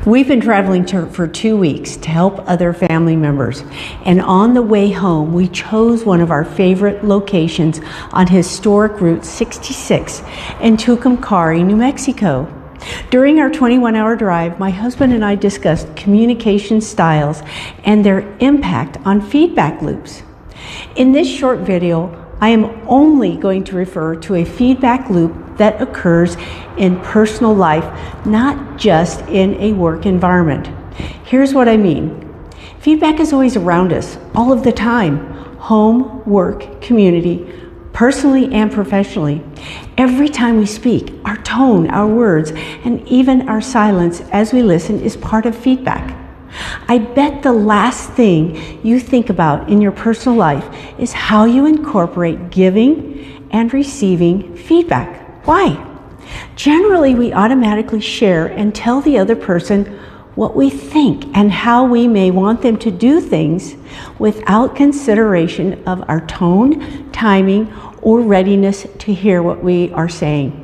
We've been traveling for 2 weeks to help other family members, and on the way home we chose one of our favorite locations on historic Route 66 in Tucumcari, New Mexico. During our 21-hour drive, my husband and I discussed communication styles and their impact on feedback loops. In this short video, I am only going to refer to a feedback loop that occurs in personal life, not just in a work environment. Here's what I mean. Feedback is always around us, all of the time. Home, work, community, personally and professionally. Every time we speak, our tone, our words, and even our silence as we listen is part of feedback. I bet the last thing you think about in your personal life is how you incorporate giving and receiving feedback. Why? Generally, we automatically share and tell the other person what we think and how we may want them to do things without consideration of our tone, timing, or readiness to hear what we are saying.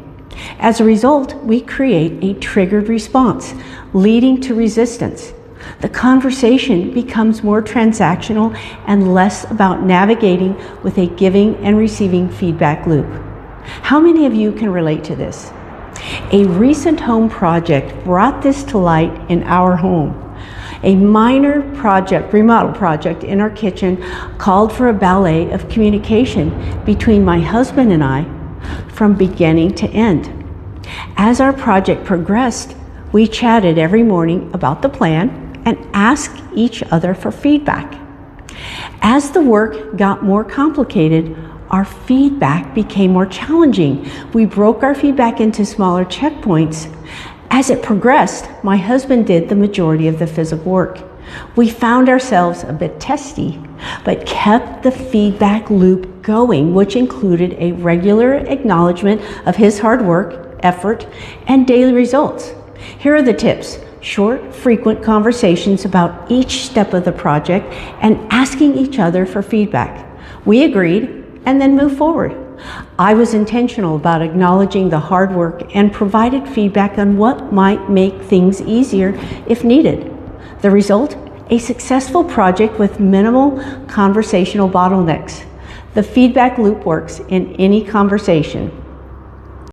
As a result, we create a triggered response, leading to resistance. The conversation becomes more transactional and less about navigating with a giving and receiving feedback loop. How many of you can relate to this? A recent home project brought this to light in our home. A minor project, remodel project in our kitchen called for a ballet of communication between my husband and I from beginning to end. As our project progressed, we chatted every morning about the plan and asked each other for feedback. As the work got more complicated, our feedback became more challenging. We broke our feedback into smaller checkpoints. As it progressed, my husband did the majority of the physical work. We found ourselves a bit testy, but kept the feedback loop going, which included a regular acknowledgement of his hard work, effort, and daily results. Here are the tips. Short, frequent conversations about each step of the project and asking each other for feedback. We agreed and then moved forward. I was intentional about acknowledging the hard work and provided feedback on what might make things easier if needed. The result? A successful project with minimal conversational bottlenecks. The feedback loop works in any conversation.